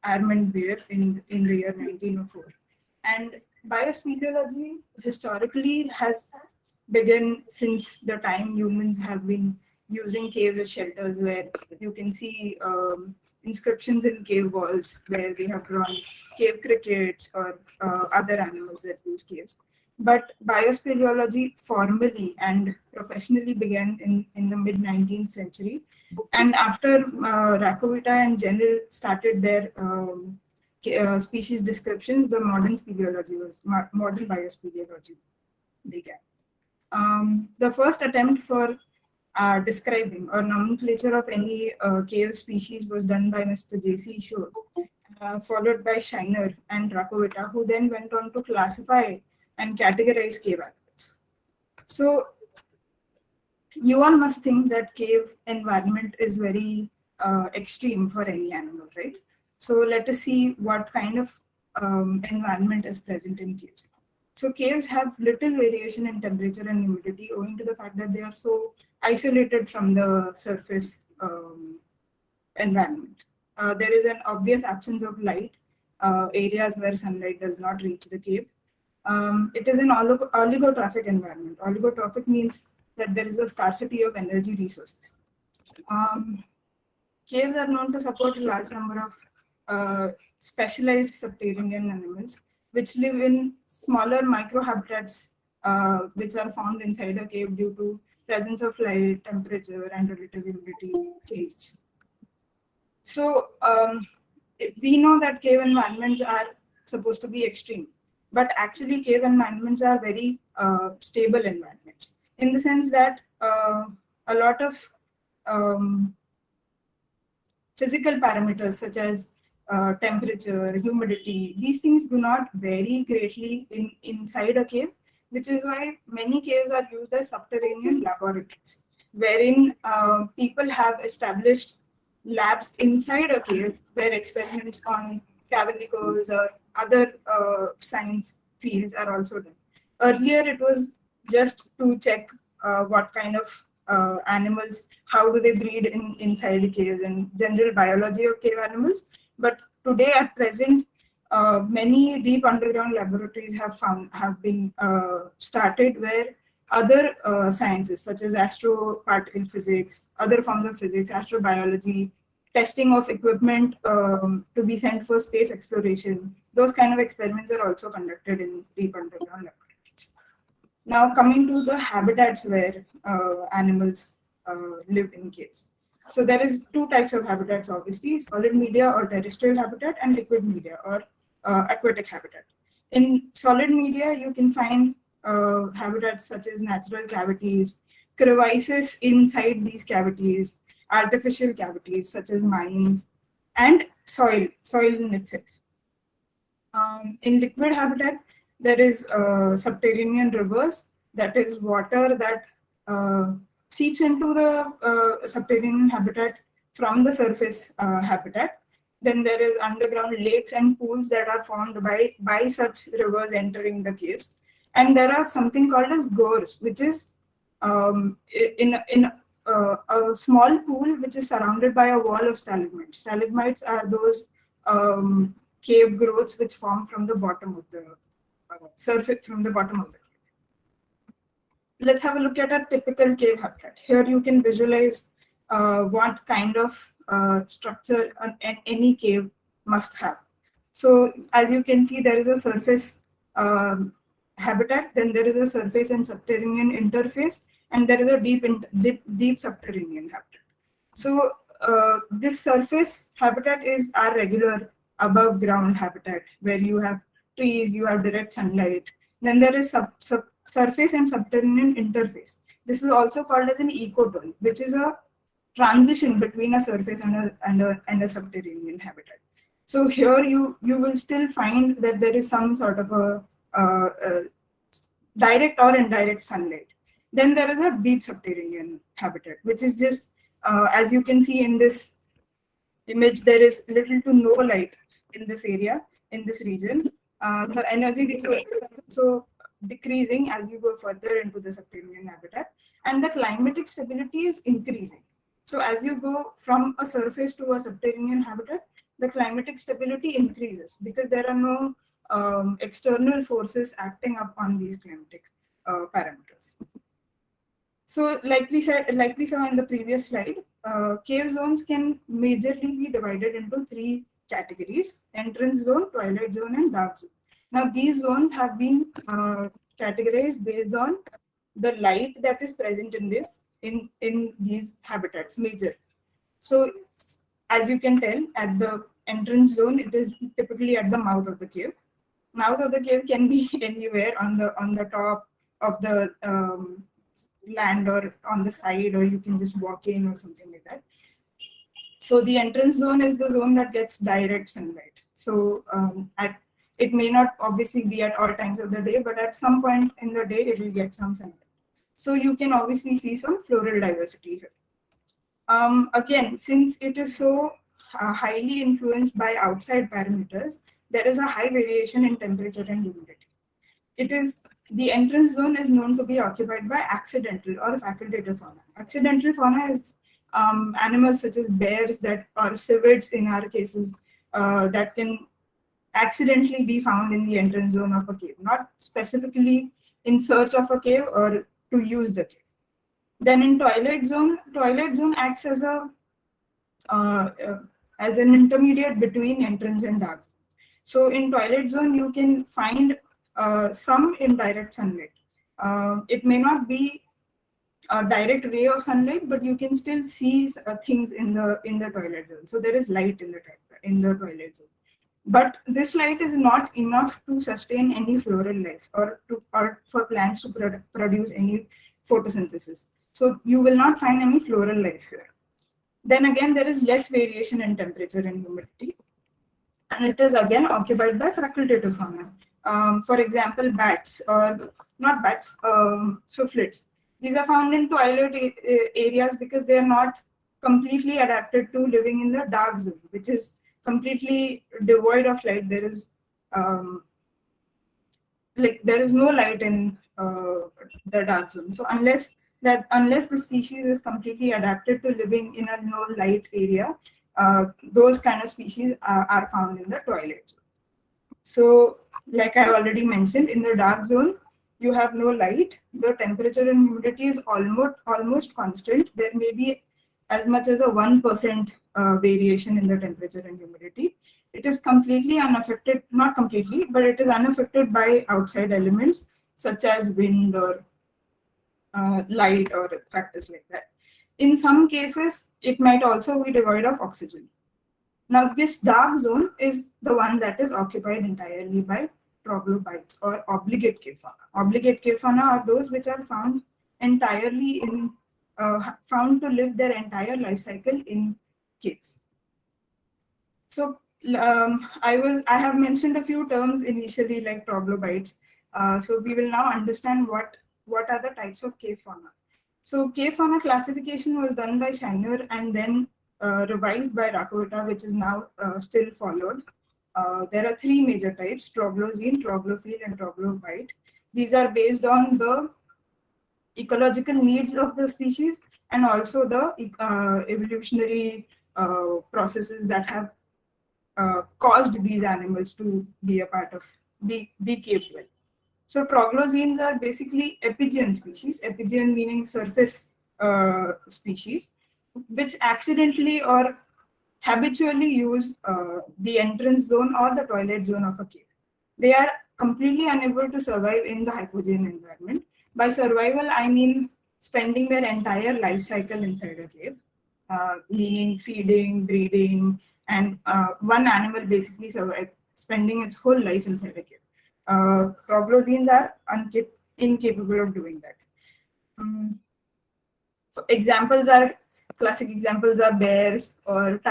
Armand Beer in the year 1904. And biospeleology historically has begun since the time humans have been using caves as shelters, where you can see inscriptions in cave walls where we have drawn cave crickets or other animals that use caves. But biospeleology formally and professionally began in the mid 19th century. And after Rakovita and Jenner started their species descriptions, the modern biospeleology began. The first attempt for describing or nomenclature of any cave species was done by Mr. J.C. Shore, followed by Shiner and Rakovita, who then went on to classify and categorize cave animals. So you all must think that cave environment is very extreme for any animal, right? So let us see what kind of environment is present in caves. So caves have little variation in temperature and humidity owing to the fact that they are so isolated from the surface environment. There is an obvious absence of light, areas where sunlight does not reach the cave. It is an oligotrophic environment. Oligotrophic means that there is a scarcity of energy resources. Caves are known to support a large number of specialized subterranean animals, which live in smaller microhabitats, which are found inside a cave due to presence of light, temperature, and relative humidity changes. So we know that cave environments are supposed to be extreme, but actually cave environments are very stable environments, in the sense that a lot of physical parameters such as temperature, humidity, these things do not vary greatly inside a cave, which is why many caves are used as subterranean laboratories, wherein people have established labs inside a cave where experiments on Cavernicoles or other science fields are also done. Earlier, it was just to check what kind of animals, how do they breed inside caves, and general biology of cave animals. But today, at present, many deep underground laboratories have been started where other sciences such as astroparticle physics, other forms of physics, astrobiology, testing of equipment to be sent for space exploration, those kind of experiments are also conducted in deep underground laboratories. Now, coming to the habitats where animals live in caves. So there is two types of habitats, obviously: solid media or terrestrial habitat, and liquid media or aquatic habitat. In solid media, you can find habitats such as natural cavities, crevices inside these cavities, artificial cavities such as mines, and soil in itself. In liquid habitat, there is subterranean rivers, that is water that seeps into the subterranean habitat from the surface habitat. Then there is underground lakes and pools that are formed by such rivers entering the caves. And there are something called as gores, which is in a small pool which is surrounded by a wall of stalagmites. Stalagmites are those cave growths which form from the bottom of the surface, from the bottom of the cave. Let's have a look at a typical cave habitat. Here you can visualize what kind of structure any cave must have. So as you can see, there is a surface habitat, then there is a surface and subterranean interface, and there is a deep subterranean habitat. So this surface habitat is our regular above ground habitat, where you have trees, you have direct sunlight. Then there is surface and subterranean interface. This is also called as an ecotone, which is a transition between a surface and a subterranean habitat. So here you will still find that there is some sort of a direct or indirect sunlight. Then there is a deep subterranean habitat, which is just as you can see in this image, there is little to no light in this area, in this region. The energy resources are also decreasing as you go further into the subterranean habitat, and the climatic stability is increasing. So as you go from a surface to a subterranean habitat, the climatic stability increases because there are no external forces acting upon these climatic parameters. So, like we saw in the previous slide, cave zones can majorly be divided into three categories: entrance zone, twilight zone, and dark zone. Now, these zones have been categorized based on the light that is present in these habitats, major. So, as you can tell, at the entrance zone, it is typically at the mouth of the cave. Mouth of the cave can be anywhere on the top of the land or on the side, or you can just walk in or something like that. So the entrance zone is the zone that gets direct sunlight. So it may not obviously be at all times of the day, but at some point in the day it will get some sunlight. So you can obviously see some floral diversity here. Again, since it is so highly influenced by outside parameters, there is a high variation in temperature and humidity. It is the entrance zone is known to be occupied by accidental or facultative fauna. Accidental fauna is animals such as bears that or civets in our cases that can accidentally be found in the entrance zone of a cave, not specifically in search of a cave or to use the cave. Then in twilight zone acts uh, uh, as an intermediate between entrance and dark. So in twilight zone, you can find some indirect sunlight. It may not be a direct ray of sunlight, but you can still see things in the twilight zone. So there is light in the twilight zone. But this light is not enough to sustain any floral life or for plants to produce any photosynthesis. So you will not find any floral life here. Then again, there is less variation in temperature and humidity, and it is again occupied by facultative fauna. For example, bats or not bats, swiftlets. These are found in twilight areas because they are not completely adapted to living in the dark zone, which is completely devoid of light. There is no light in the dark zone. So unless the species is completely adapted to living in a no light area, those kind of species are found in the twilight zone. So, like I already mentioned, in the dark zone, you have no light. The temperature and humidity is almost constant. There may be as much as a 1% variation in the temperature and humidity. It is completely unaffected, not completely, but it is unaffected by outside elements such as wind or light or factors like that. In some cases, it might also be devoid of oxygen. Now, this dark zone is the one that is occupied entirely by troglobites or obligate cave fauna. Obligate cave fauna are those which are found entirely found to live their entire life cycle in caves. So I have mentioned a few terms initially like troglobites. So we will now understand what are the types of cave fauna. So cave fauna classification was done by Shiner and then revised by Rakota, which is now still followed. There are three major types: troglozine, troglophile, and troglobite. These are based on the ecological needs of the species and also the evolutionary processes that have caused these animals to be a part of the cave dwell. So troglozines are basically epigean species, epigean meaning surface species, which accidentally or habitually use the entrance zone or the twilight zone of a cave. They are completely unable to survive in the hypogean environment. By survival, I mean spending their entire life cycle inside a cave, meaning feeding, breeding, and one animal basically spending its whole life inside a cave. Troglozines are incapable of doing that. Examples are classic examples are bears or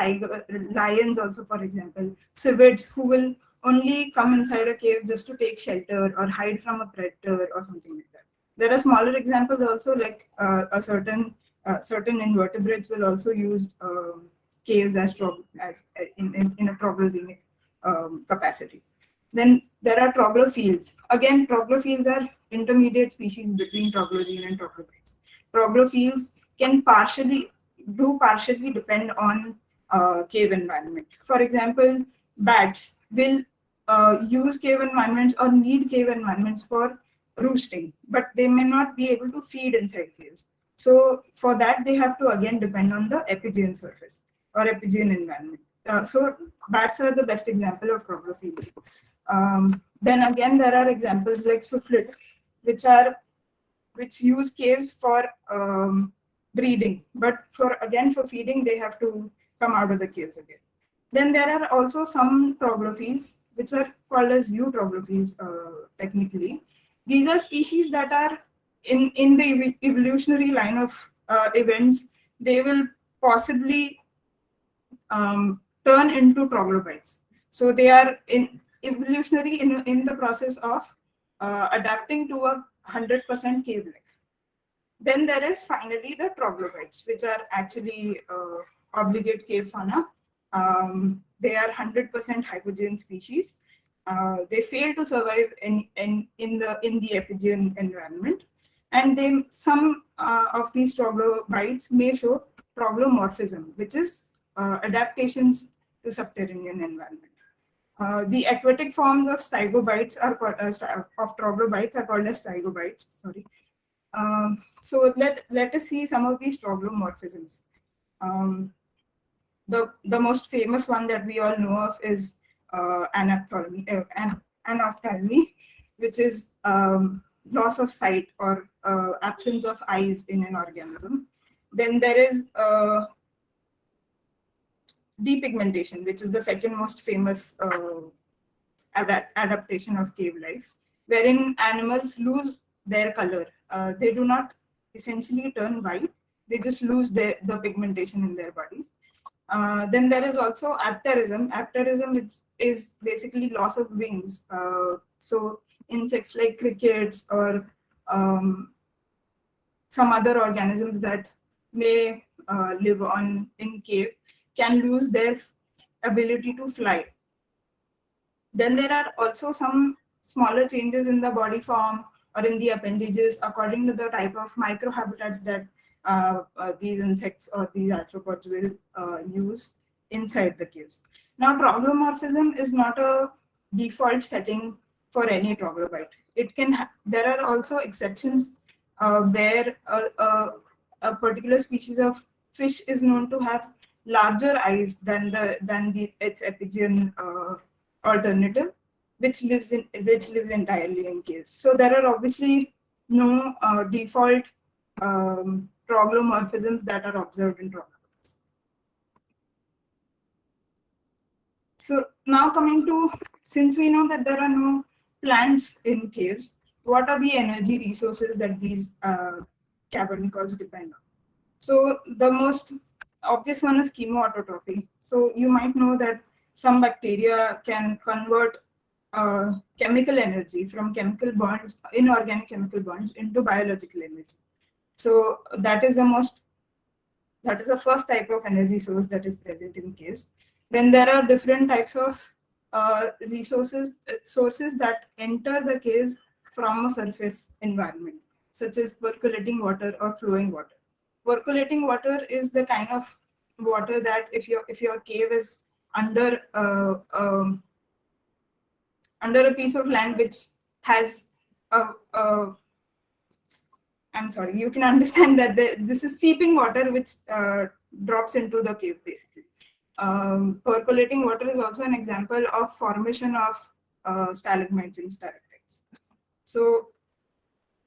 lions also, for example, civets who will only come inside a cave just to take shelter or hide from a predator or something like that. There are smaller examples also, like certain invertebrates will also use caves in a troglozine capacity. Then there are troglophiles. Again, troglophiles are intermediate species between troglozine and troglobites. Troglophiles can partially depend on cave environment. For example, bats will use cave environments or need cave environments for roosting, but they may not be able to feed inside caves. So for that, they have to again depend on the epigean surface or epigean environment. So bats are the best example of troglophiles. Then again, there are examples like swiftlet, which use caves for breeding, but for feeding, they have to come out of the caves again. Then there are also some troglophiles, which are called as eutroglophiles technically. These are species that are in the evolutionary line of events. They will possibly turn into troglobites. So they are evolutionary in the process of adapting to a 100% cave life. Then there is finally the troglobites, which are actually obligate cave fauna. They are 100% hypogean species. They fail to survive in the epigean environment, and then some of these troglobites may show troglomorphism, which is adaptations to subterranean environment. The aquatic forms of stygobites are called of troglobites are called as stygobites. Sorry. So let us see some of these troglomorphisms. The most famous one that we all know of is anophthalmy, which is loss of sight or absence of eyes in an organism. Then there is depigmentation, which is the second most famous adaptation of cave life, wherein animals lose their color. They do not essentially turn white, they just lose the pigmentation in their bodies. Then there is also apterism. Apterism is basically loss of wings. So insects like crickets or some other organisms that may live in cave can lose their ability to fly. Then there are also some smaller changes in the body form or in the appendages according to the type of microhabitats that these insects or these arthropods will use inside the caves. Now, troglomorphism is not a default setting for any troglobite. There are also exceptions where a particular species of fish is known to have larger eyes than its epigean alternative, which lives entirely in caves. So there are obviously no default troglomorphisms that are observed in troglobites. So now coming to, since we know that there are no plants in caves, what are the energy resources that these cavernicoles depend on? So the most obvious one is chemoautotrophy. So you might know that some bacteria can convert chemical energy from chemical bonds, inorganic chemical bonds, into biological energy. So that is the first type of energy source that is present in caves. Then there are different types of sources that enter the caves from a surface environment, such as percolating water or flowing water. Percolating water is the kind of water that if your cave is under a piece of land which has I'm sorry, you can understand that this is seeping water which drops into the cave basically. Percolating water is also an example of formation of stalagmites and stalactites. So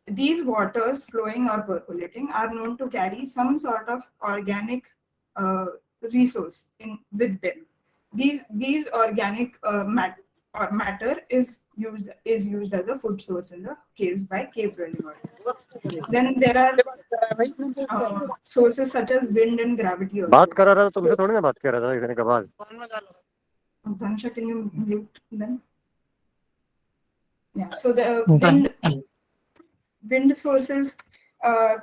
these waters flowing or percolating are known to carry some sort of organic resource with them. These organic matter is used as a food source in the caves by cave dwelling organisms. Then there are sources such as wind and gravity also. बात कर रहा था तुमसे थोड़ी ना बात कर रहा था इतने के बाद. Dhansha, can you mute them? Yeah. So the wind sources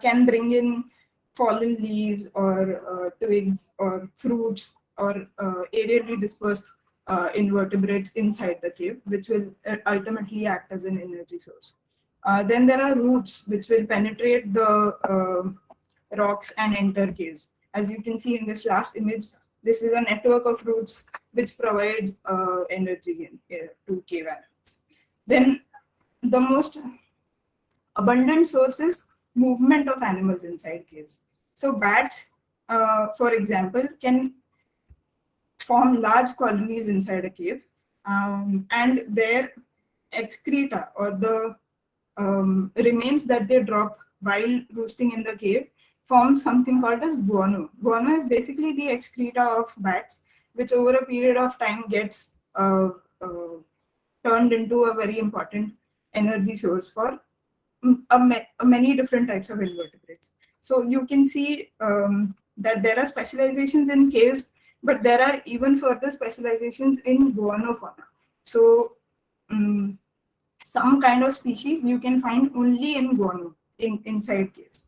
can bring in fallen leaves or twigs or fruits or aerially dispersed invertebrates inside the cave, which will ultimately act as an energy source. Then there are roots which will penetrate the rocks and enter caves. As you can see in this last image, This is a network of roots which provides energy to cave animals. Then the most abundant source is movement of animals inside caves. So bats, for example, can form large colonies inside a cave, and their excreta, or the remains that they drop while roosting in the cave, forms something called as guano. Guano is basically the excreta of bats, which over a period of time gets turned into a very important energy source for many different types of invertebrates. So you can see that there are specializations in caves, but there are even further specializations in guano fauna. So some kind of species you can find only in guano inside caves.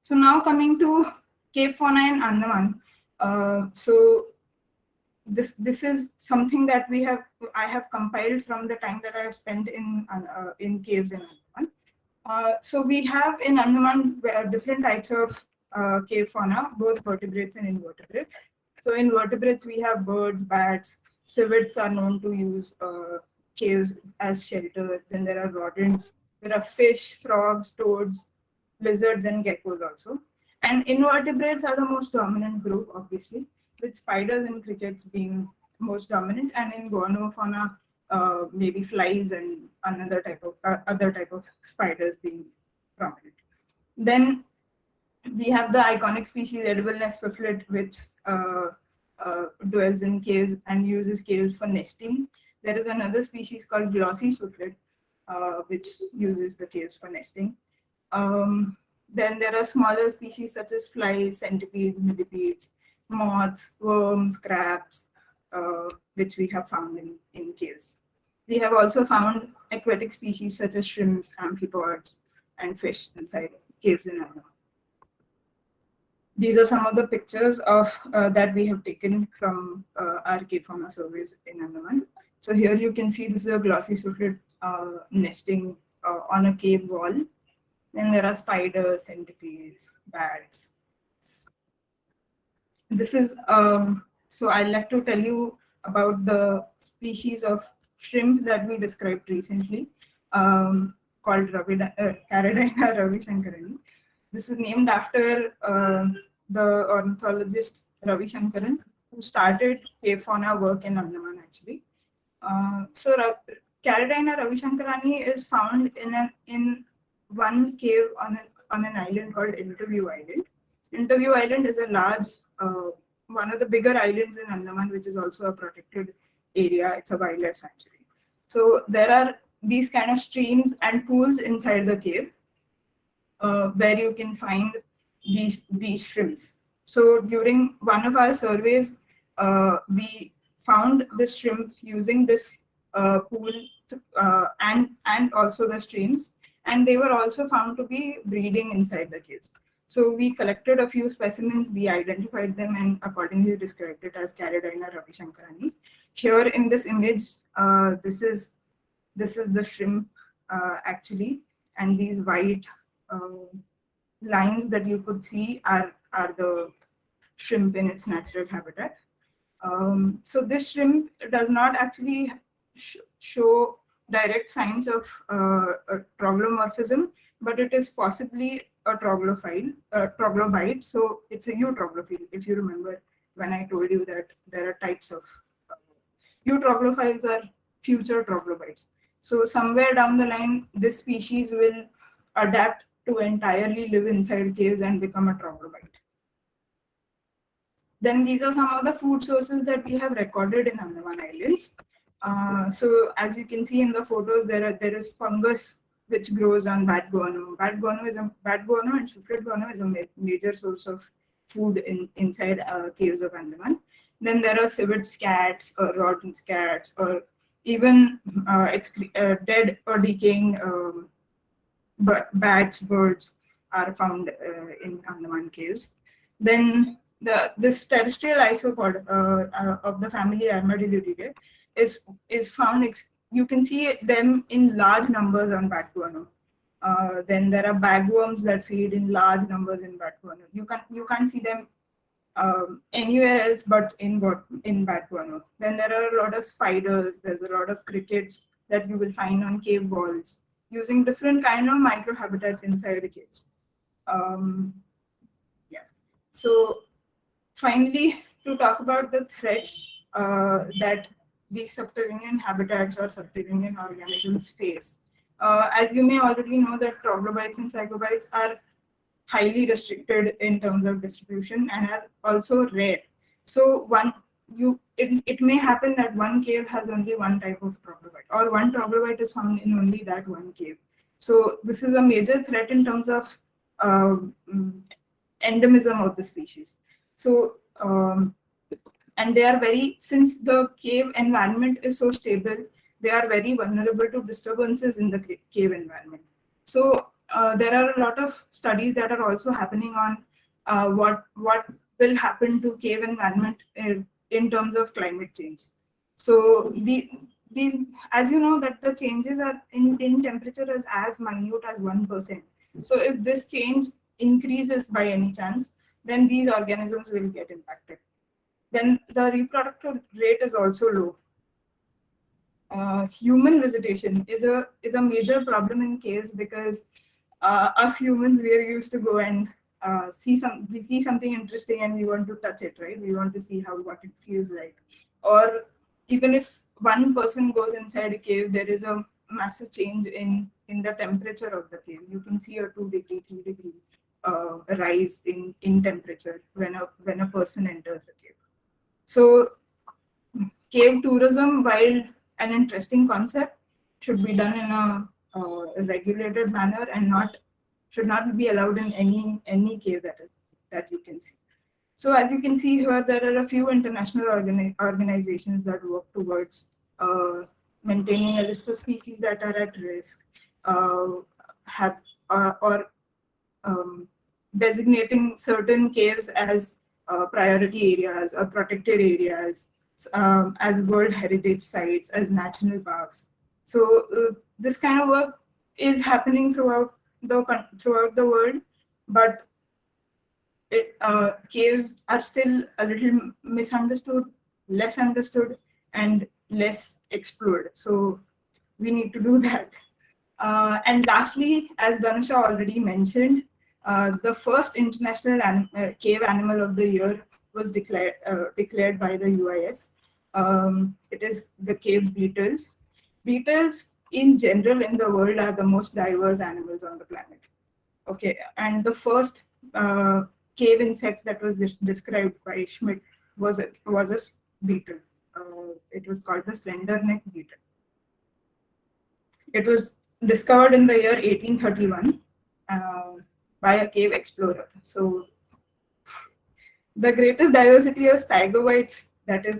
So now coming to cave fauna in Andaman. So this is something that I have compiled from the time that I have spent in caves in Andaman. So we have in Andaman different types of cave fauna, both vertebrates and invertebrates. So in vertebrates we have birds, bats, civets are known to use caves as shelter. Then there are rodents, there are fish, frogs, toads, lizards, and geckos also. And invertebrates are the most dominant group, obviously, with spiders and crickets being most dominant, and in guano fauna, maybe flies and another type of other type of spiders being prominent. Then we have the iconic species edible nest swiftlet, which dwells in caves and uses caves for nesting. There is another species called glossy swiftlet, which uses the caves for nesting. Then there are smaller species such as flies, centipedes, millipedes, moths, worms, crabs, which we have found in caves. We have also found aquatic species such as shrimps, amphipods, and fish inside caves in Andaman. These are some of the pictures of that we have taken from our cave fauna surveys in Andaman. So here you can see this is a glossy swiftlet nesting on a cave wall. Then there are spiders, centipedes, bats. This is so I'd like to tell you about the species of shrimp that we described recently, called Caridina ravisankarani. This is named after the ornithologist Ravi Sankaran, who started cave fauna work in Andaman actually. So Caridina ravisankarani is found in one cave on an island called Interview Island. Interview Island is a large, one of the bigger islands in Andaman, which is also a protected area. It's a wildlife sanctuary. So there are these kind of streams and pools inside the cave where you can find these shrimps. So during one of our surveys, we found the shrimp using this pool and also the streams, and they were also found to be breeding inside the caves. So we collected a few specimens, we identified them, and accordingly described it as Caridina ravisankarani. Here in this image, this is the shrimp actually, and these white lines that you could see are the shrimp in its natural habitat. So this shrimp does not actually show direct signs of troglomorphism, but it is possibly a troglobite. So it's a eutroplophile. If you remember when I told you that there are types of eutroglophiles are future troglobites. So somewhere down the line, this species will adapt to entirely live inside caves and become a troglobite. Then these are some of the food sources that we have recorded in Andaman Islands. So as you can see in the photos, there is fungus which grows on bat guano. Bat guano and swiftlet guano is a major source of food inside caves of Andaman. Then there are civet scats or rotten scats, or even dead or decaying bats, birds are found in Andaman caves. Then this terrestrial isopod of the family Armadillidae is found. You can see them in large numbers on bat guano. Then there are bagworms that feed in large numbers in Batguano. You can't see them anywhere else but in Batguano. Then there are a lot of spiders. There's a lot of crickets that you will find on cave walls using different kind of microhabitats inside the caves. Yeah. So finally, to talk about the threats that these subterranean habitats or subterranean organisms face. As you may already know that troglobites and psychobites are highly restricted in terms of distribution and are also rare. So it may happen that one cave has only one type of troglobite, or one troglobite is found in only that one cave. So this is a major threat in terms of endemism of the species. So and they are since the cave environment is so stable, they are very vulnerable to disturbances in the cave environment. So there are a lot of studies that are also happening on what will happen to cave environment in terms of climate change. So these, as you know, that the changes are in temperature is as minute as 1%. So if this change increases by any chance, then these organisms will get impacted. Then the reproductive rate is also low. Human visitation is a major problem in caves because us humans, we are used to go and we see something interesting and we want to touch it, right? We want to see what it feels like. Or even if one person goes inside a cave, there is a massive change in the temperature of the cave. You can see a 2 degree, 3 degree rise in temperature when a person enters a cave. So cave tourism, while an interesting concept, should be done in a regulated manner and should not be allowed in any cave that you can see. So as you can see here, there are a few international organizations that work towards maintaining a list of species that are at risk, or designating certain caves as priority areas or protected areas, as World Heritage Sites, as national parks. So this kind of work is happening throughout the world, but caves are still a little misunderstood, less understood, and less explored. So we need to do that. And lastly, as Dhanusha already mentioned, the first international cave animal of the year was declared by the UIS. It is the cave beetles. Beetles in general in the world are the most diverse animals on the planet. Okay, and the first cave insect that was described by Schmidt was a beetle. It was called the slender neck beetle. It was discovered in the year 1831 by a cave explorer. So the greatest diversity of stygobites, that is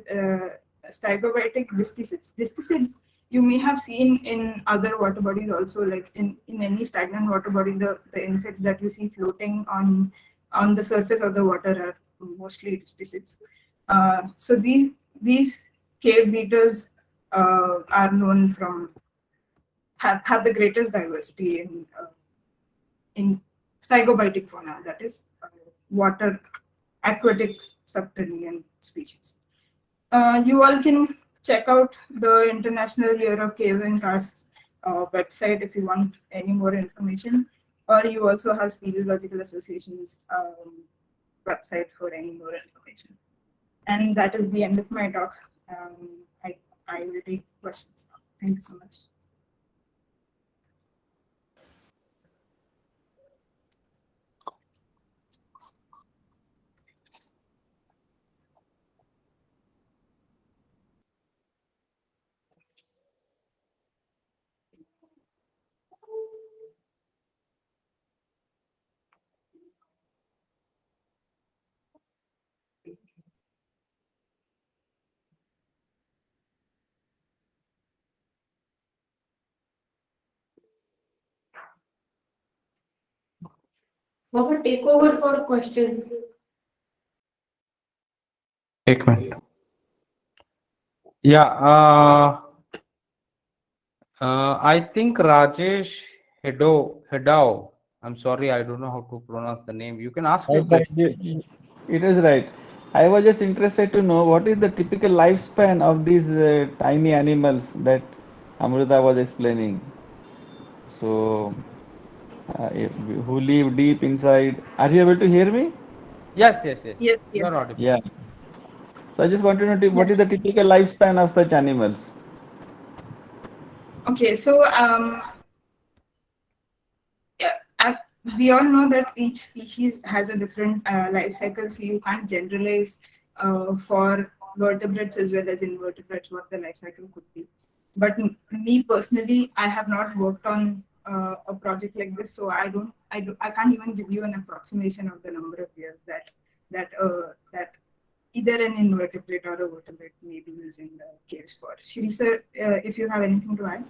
stygobitic disticids. Disticids you may have seen in other water bodies also, like in any stagnant water body, the insects that you see floating on the surface of the water are mostly disticids. So these cave beetles are known from have the greatest diversity in stygobitic fauna, that is water, aquatic, subterranean species. You all can check out the International Year of Cave and Karst website if you want any more information, or you also have Speleological Association's website for any more information. And that is the end of my talk. I will take questions now. Thank you so much. Baba, take over for questions. एक minute या I think Rajesh Hedao. I'm sorry, I don't know how to pronounce the name. You can ask your Right, right. question. It is right. I was just interested to know what is the typical lifespan of these tiny animals that Amruta was explaining. So, who live deep inside. Are you able to hear me? Yes, yes, yes. Yes, You are yes. audible. Yeah. So I just want to know Yeah. what is the typical lifespan of such animals? Okay, so yeah, we all know that each species has a different life cycle, so you can't generalize for vertebrates as well as invertebrates what the life cycle could be. But me personally, I have not worked on a project like this, so I can't even give you an approximation of the number of years that either an invertebrate or a vertebrate may be using the caves for. Shri sir, if you have anything to add.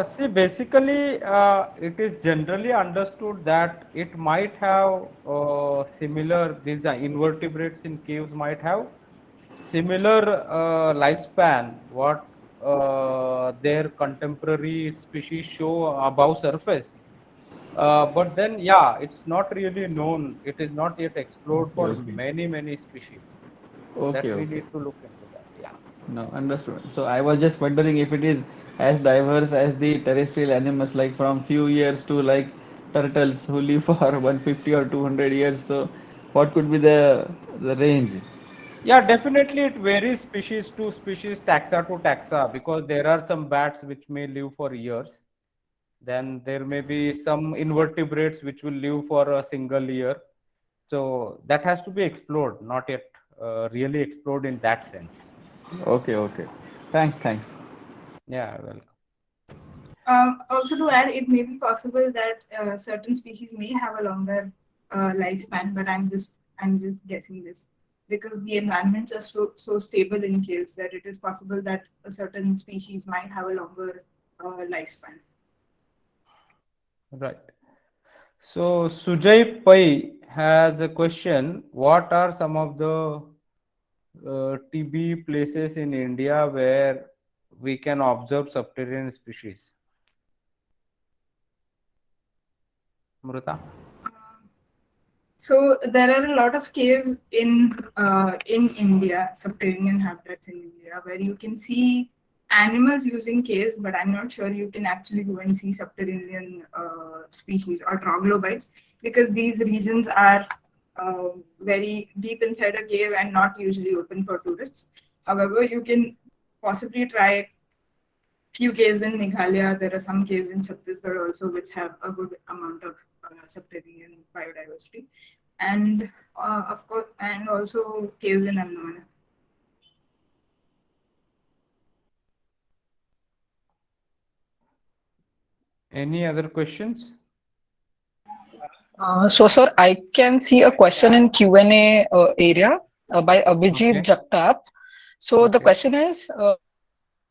See, basically, it is generally understood that it might have similar, these invertebrates in caves might have similar lifespan what their contemporary species show above surface. But then, yeah, it's not really known. It is not yet explored Okay, for okay. many species. Okay, That we okay. need to look into that. Yeah. No, understood. So I was just wondering if it is as diverse as the terrestrial animals, like from few years to like turtles who live for 150 or 200 years. So what could be the range? Yeah, definitely it varies species to species, taxa to taxa, because there are some bats which may live for years. Then there may be some invertebrates which will live for a single year. So that has to be explored, not yet really explored in that sense. Okay, okay. Thanks, thanks. Yeah, well, Also, to add, it may be possible that certain species may have a longer lifespan, but I'm just guessing this because the environments are so stable in caves that it is possible that a certain species might have a longer lifespan. right. So Sujay Pai has a question. What are some of the TB places in India where we can observe subterranean species? Mruta? So there are a lot of caves in India, subterranean habitats in India, where you can see animals using caves, but I'm not sure you can actually go and see subterranean species or troglobites because these regions are very deep inside a cave and not usually open for tourists. However, you can possibly try few caves in Meghalaya. There are some caves in Chhattisgarh also, which have a good amount of subterranean biodiversity, and of course, and also caves in Andaman. Any other questions? So, sir, I can see a question in Q&A area by Abhijit Okay. Jagtap. So, the Okay. question is,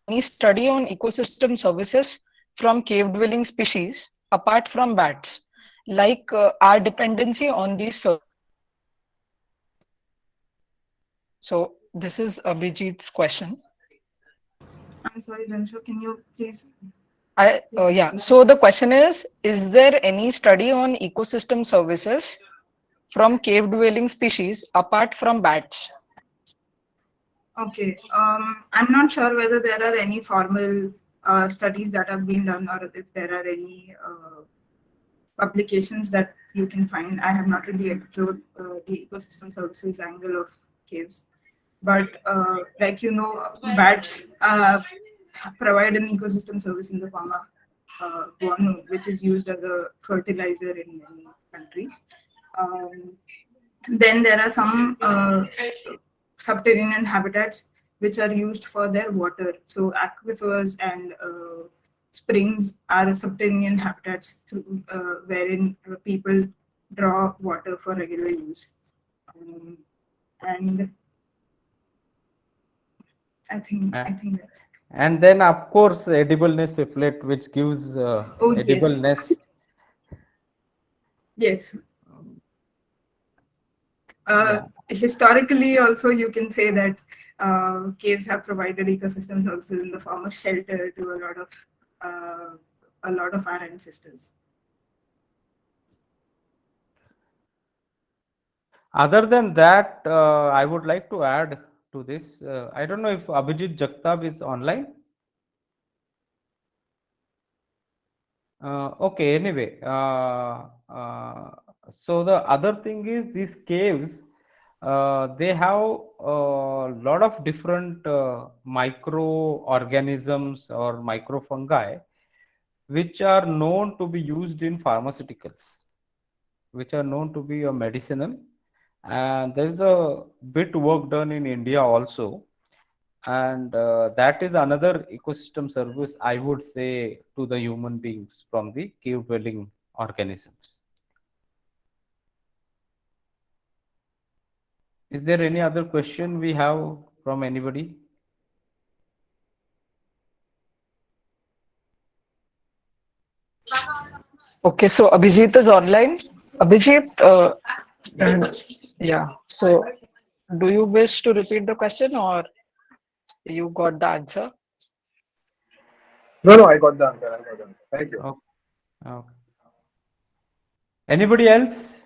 any study on ecosystem services from cave-dwelling species apart from bats, like our dependency on these services? So, this is Abhijit's question. I'm sorry, Dhanshu, can you please? Yeah. So, the question is there any study on ecosystem services from cave-dwelling species apart from bats? Okay, I'm not sure whether there are any formal studies that have been done or if there are any publications that you can find. I have not really explored the ecosystem services angle of caves, but like bats provide an ecosystem service in the form of guano, which is used as a fertilizer in many countries. Um, then there are some subterranean habitats which are used for their water. So aquifers and springs are subterranean habitats wherein people draw water for regular use. Um, and Uh, I think that's it. and then, of course, edibleness reflect, which gives Oh yes, edibleness. yes. Yeah. Historically, also you can say that caves have provided ecosystem services in the form of shelter to a lot of a lot of our ancestors. Other than that, I would like to add to this. I don't know if Abhijit Jagtab is online. Okay, anyway, so the other thing is these caves, they have a lot of different microorganisms or microfungi which are known to be used in pharmaceuticals, which are known to be a medicinal. And there's a bit work done in India also, and that is another ecosystem service, I would say, to the human beings from the cave dwelling organisms. Is there any other question we have from anybody? Okay, so Abhijit is online. Abhijit, yeah. So, do you wish to repeat the question, or you got the answer? No, I got the answer. Thank you. Okay. Okay. Anybody else?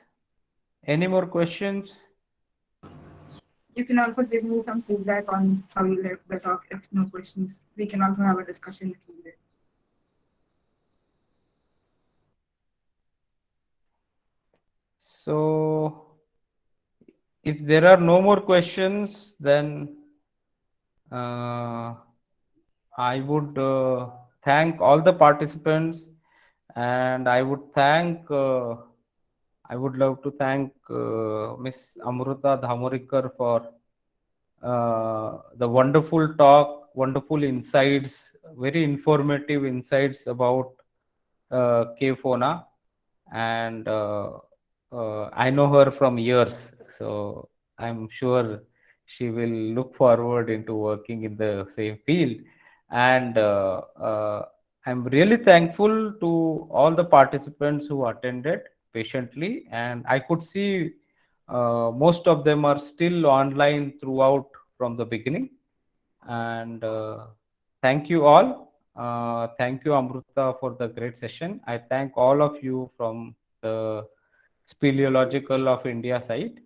Any more questions? You can also give me some feedback on how you left the talk. If no questions, we can also have a discussion if needed. So, if there are no more questions, then I would thank all the participants, and I would love to thank Ms Amruta Dhamorikar for the wonderful talk, wonderful insights, very informative insights about cave fauna. And I know her from years, so I'm sure she will look forward into working in the same field. And I'm really thankful to all the participants who attended patiently, and I could see most of them are still online throughout from the beginning. And thank you all. Thank you, Amruta, for the great session. I thank all of you from the Speleological of India side.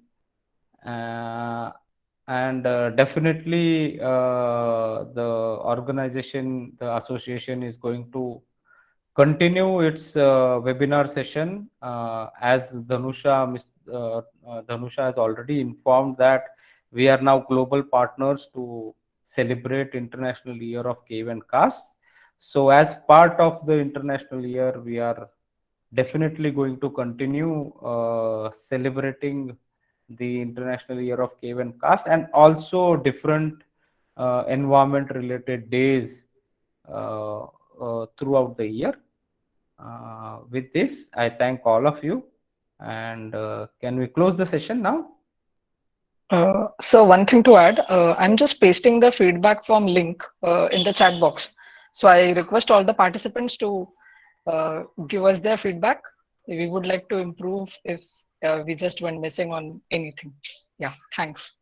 And definitely the organization, the association is going to continue its webinar session as Dhanusha has already informed that we are now global partners to celebrate International Year of Cave and Karst. So as part of the International Year, we are definitely going to continue celebrating the International Year of Cave and Karst, and also different environment related days throughout the year. With this, I thank all of you, and can we close the session now? So one thing to add, I'm just pasting the feedback form link in the chat box. So I request all the participants to give us their feedback. We would like to improve if we just went missing on anything. Yeah, thanks.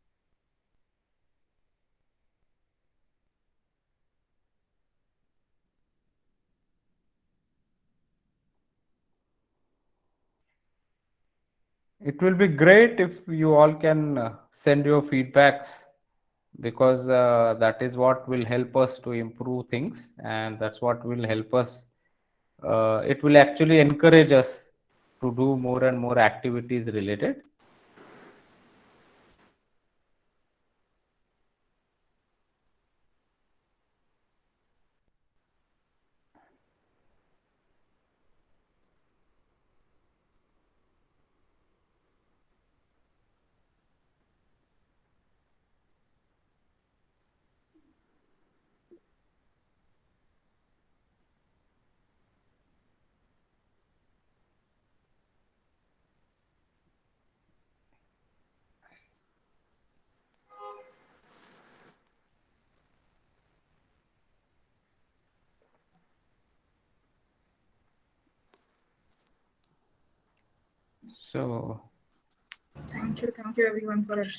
It will be great if you all can send your feedbacks, because that is what will help us to improve things, and that's what will help us. It will actually encourage us to do more and more activities related. So Thank you everyone for it.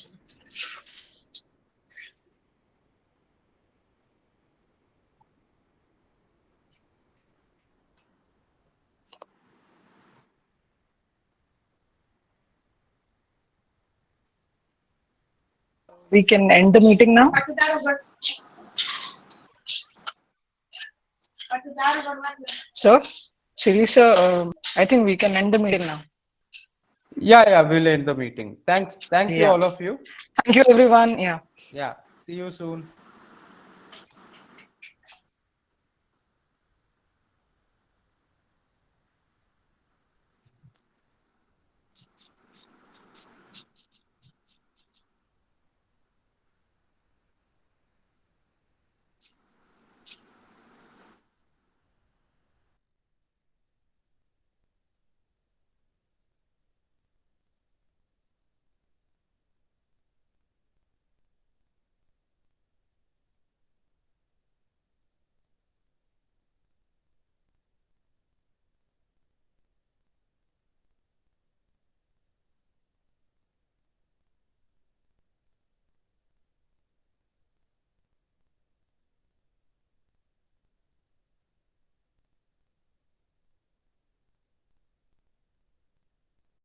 we can end the meeting now. So, Siri sir, I think we can end the meeting now. Yeah, we'll end the meeting. Thanks you Yeah. all of you. Thank you, everyone. Yeah. Yeah, see you soon.